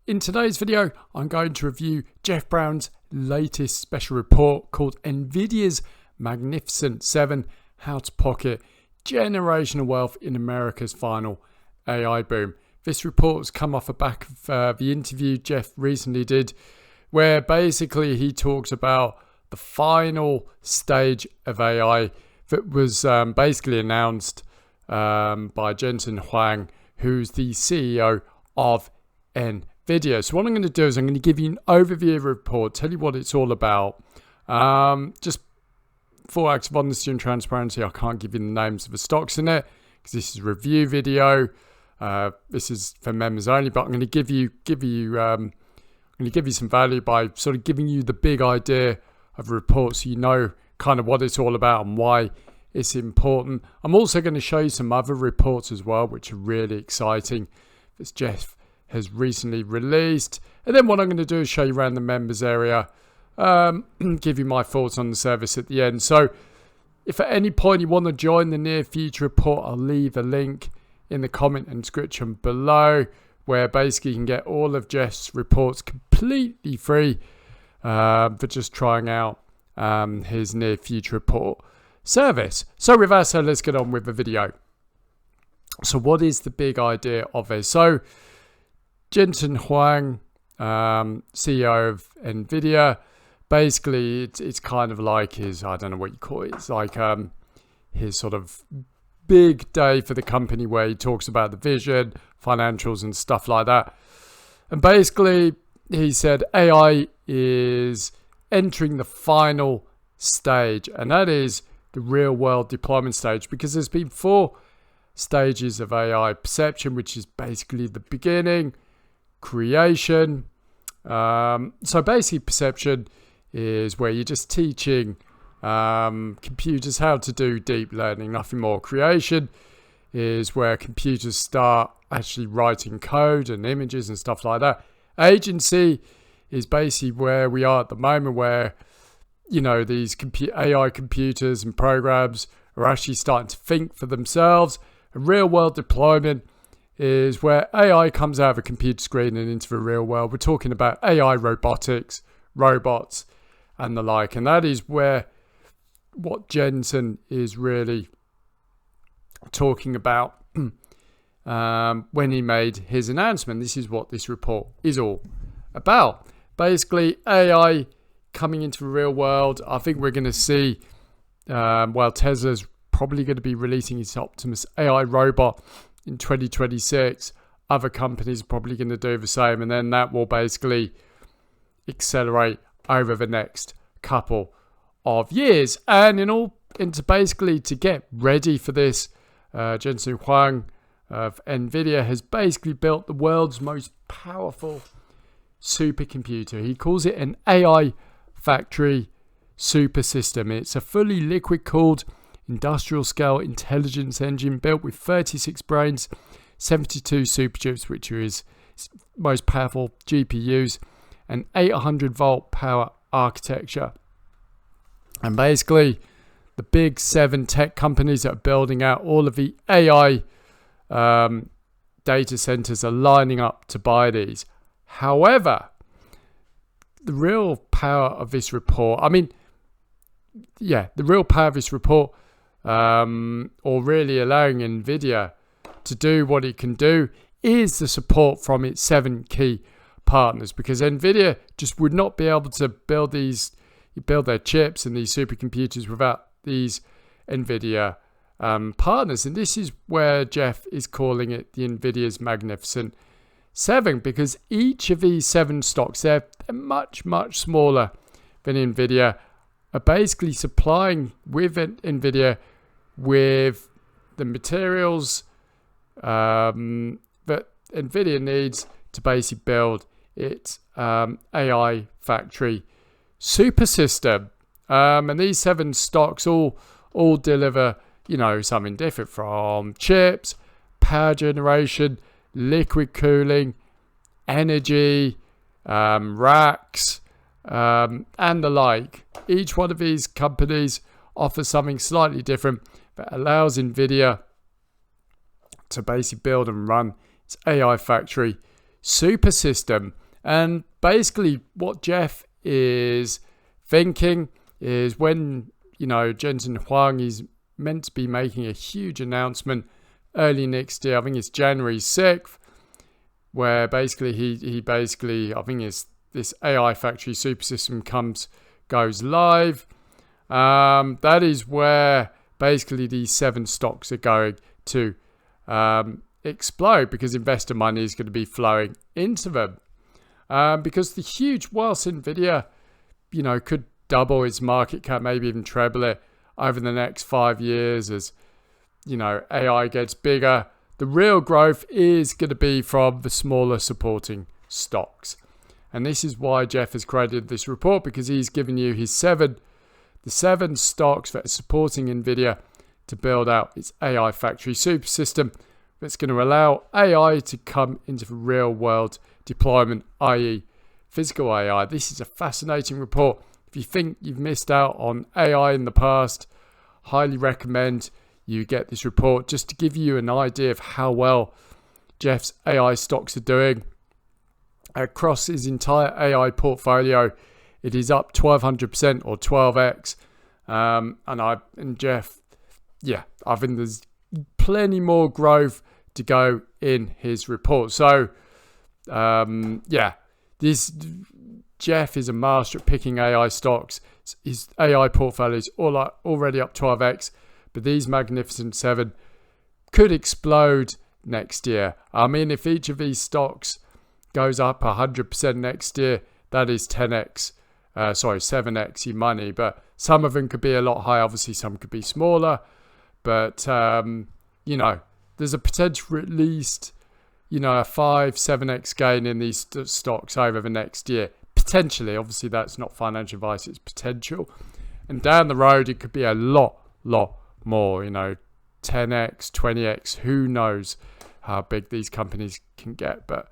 In today's video, I'm going to review Jeff Brown's latest special report called Nvidia's Magnificent 7, How to Pocket Generational Wealth in America's Final AI Boom. This report has come off the back of the interview Jeff recently did, where basically he talks about the final stage of AI that was basically announced by Jensen Huang, who's the CEO of Nvidia. So what I'm going to do is I'm going to give you an overview of the report, tell you what it's all about. Just for acts of honesty and transparency, I can't give you the names of the stocks in it because this is a review video. This is for members only, but I'm going to give you some value by sort of giving you the big idea of the report, so you know kind of what it's all about and why it's important. I'm also going to show you some other reports as well, which are really exciting, that Jeff has recently released. And then what I'm going to do is show you around the members area, give you my thoughts on the service at the end. So if at any point you want to join the near future report, I'll leave a link in the comment and description below, where basically you can get all of Jeff's reports completely free for just trying out his near future report service. So with that said, let's get on with the video. So what is the big idea of this? So Jensen Huang, CEO of Nvidia, basically it's kind of like his, I don't know what you call it, it's like his sort of big day for the company, where he talks about the vision, financials and stuff like that. And basically he said AI is entering the final stage, and that is the real world deployment stage, because there's been 4 stages of AI: perception, which is basically the beginning, creation. So basically perception is where you're just teaching computers how to do deep learning, nothing more. Creation is where computers start actually writing code and images and stuff like that. Agency is basically where we are at the moment, where these AI computers and programs are actually starting to think for themselves. A real world deployment is where AI comes out of a computer screen and into the real world. We're talking about AI robotics, robots and the like. And that is where what Jensen is really talking about when he made his announcement. This is what this report is all about. Basically, AI coming into the real world. I think we're going to see, Tesla's probably going to be releasing its Optimus AI robot in 2026. Other companies are probably going to do the same, and then that will basically accelerate over the next couple of years. And to get ready for this, Jensen Huang of Nvidia has basically built the world's most powerful supercomputer. He calls it an AI factory super system. It's a fully liquid cooled industrial scale intelligence engine built with 36 brains, 72 superchips, which are his most powerful GPUs, and 800 volt power architecture. And basically the big 7 tech companies that are building out all of the AI data centers are lining up to buy these. However, the real power of this report, or really allowing Nvidia to do what it can do, is the support from its 7 key partners, because Nvidia just would not be able to build their chips and these supercomputers without these Nvidia partners. And this is where Jeff is calling it the Nvidia's Magnificent 7, because each of these 7 stocks, they're much, much smaller than Nvidia, are basically supplying with Nvidia with the materials that Nvidia needs to basically build its AI factory super system. And these 7 stocks all deliver something different, from chips, power generation, liquid cooling, energy, racks, and the like. Each one of these companies offers something slightly different that allows Nvidia to basically build and run its AI factory super system. And basically what Jeff is thinking is when, Jensen Huang is meant to be making a huge announcement early next year. I think it's January 6th, where basically he basically, I think it's this AI factory super system goes live. That is where basically these 7 stocks are going to explode, because investor money is going to be flowing into them. Because the huge, whilst Nvidia, could double its market cap, maybe even treble it over the next 5 years as, AI gets bigger, the real growth is going to be from the smaller supporting stocks. And this is why Jeff has created this report, because he's given you the 7 stocks that are supporting Nvidia to build out its AI factory super system that's going to allow AI to come into the real world deployment, i.e. physical AI. This is a fascinating report. If you think you've missed out on AI in the past, highly recommend you get this report just to give you an idea of how well Jeff's AI stocks are doing. Across his entire AI portfolio, it is up 1200% or 12x. And Jeff, I think there's plenty more growth to go in his report. So, this Jeff is a master at picking AI stocks. His AI portfolio is already up 12x, but these Magnificent 7 could explode next year. I mean, if each of these stocks goes up 100% next year, that is 7x your money. But some of them could be a lot higher. Obviously, some could be smaller. But, there's a potential for at least, a 5-7x gain in these stocks over the next year. Potentially. Obviously, that's not financial advice. It's potential. And down the road, it could be a lot more, 10x, 20x. Who knows how big these companies can get. But,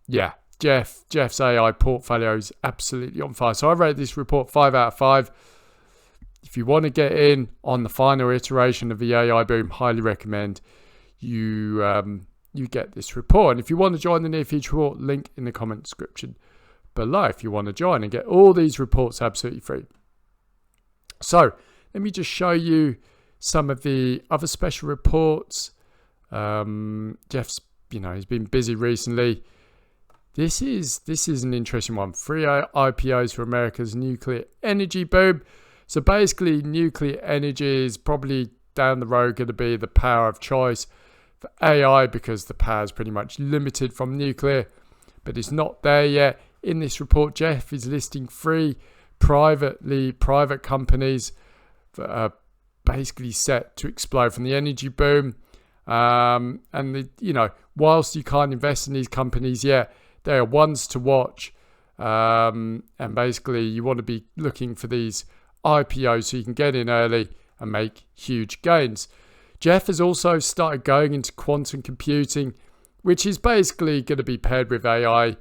yeah, Jeff's AI portfolio is absolutely on fire. So I rate this report 5 out of 5. If you want to get in on the final iteration of the AI boom, highly recommend you get this report. And if you want to join the Near Future Report, link in the comment description below if you want to join and get all these reports absolutely free. So let me just show you some of the other special reports. Jeff's, he's been busy recently. This is an interesting one. 3 IPOs for America's nuclear energy boom. So basically, nuclear energy is probably down the road going to be the power of choice for AI, because the power is pretty much limited from nuclear, but it's not there yet. In this report, Jeff is listing 3 private companies that are basically set to explode from the energy boom. Whilst you can't invest in these companies yet, they are ones to watch. And basically, you want to be looking for these IPOs so you can get in early and make huge gains. Jeff has also started going into quantum computing, which is basically going to be paired with AI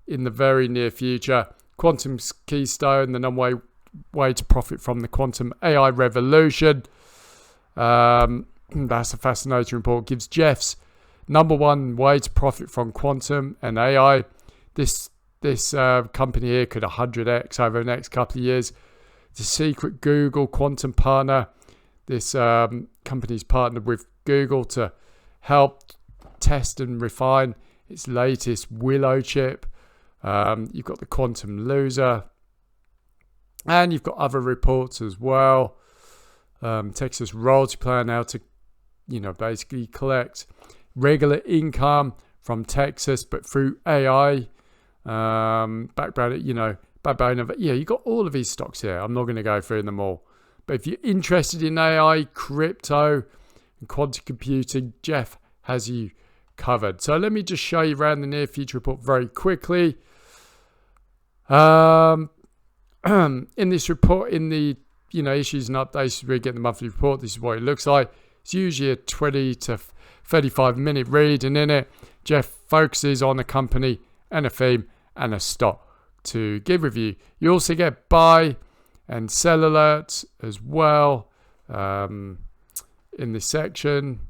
in the very near future. Quantum's keystone, the number one way to profit from the quantum AI revolution. That's a fascinating report. Gives Jeff's number one way to profit from quantum and AI. This company here could 100x over the next couple of years. The secret Google quantum partner. This company's partnered with Google to help test and refine its latest Willow chip. You've got the quantum loser. And you've got other reports as well. Texas royalty plan, how to, basically collect regular income from Texas, but through AI. Backbone of it. Yeah, you got all of these stocks here. I'm not going to go through them all. But if you're interested in AI, crypto, and quantum computing, Jeff has you covered. So let me just show you around the Near Future Report very quickly. In this report, in the issues and updates, we get the monthly report. This is what it looks like. It's usually a 20 to 35 minute read, and in it, Jeff focuses on a company and a theme and a stock to give review. You also get buy and sell alerts as well in this section.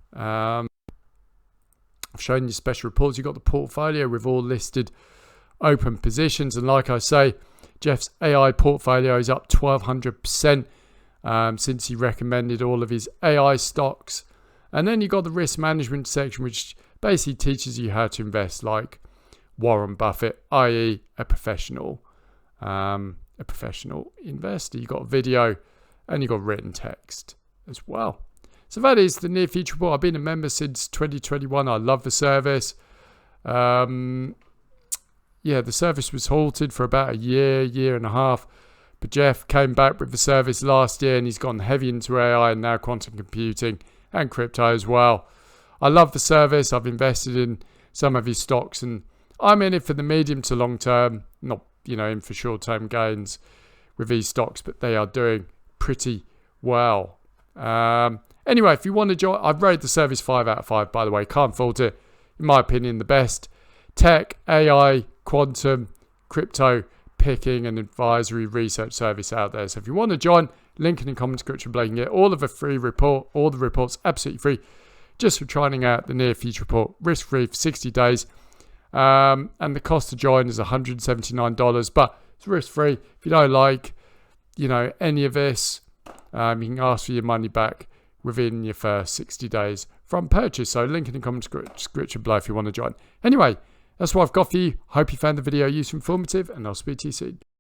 I've shown you special reports. You've got the portfolio with all listed open positions. And like I say, Jeff's AI portfolio is up 1,200% since he recommended all of his AI stocks. And then you've got the risk management section, which basically teaches you how to invest like Warren Buffett, i.e. a professional investor. You've got video and you've got written text as well. So that is the Near Future Report. I've been a member since 2021. I love the service. The service was halted for about a year and a half. But Jeff came back with the service last year and he's gone heavy into AI and now quantum computing and crypto as well. I love the service. I've invested in some of his stocks and I'm in it for the medium to long term, not, in for short term gains with these stocks, but they are doing pretty well. Anyway, if you want to join, I've rated the service 5 out of 5, by the way. Can't fault it. In my opinion, the best tech, AI, quantum, crypto picking and advisory research service out there. So if you want to join, link in the comment description below. You can get all of the free report, all the reports absolutely free, just for trying out the Near Future Report, risk-free for 60 days. And the cost to join is $179, but it's risk-free. If you don't like, any of this, you can ask for your money back within your first 60 days from purchase. So link in the comment description below if you want to join. Anyway, that's what I've got for you. Hope you found the video useful and informative, and I'll speak to you soon.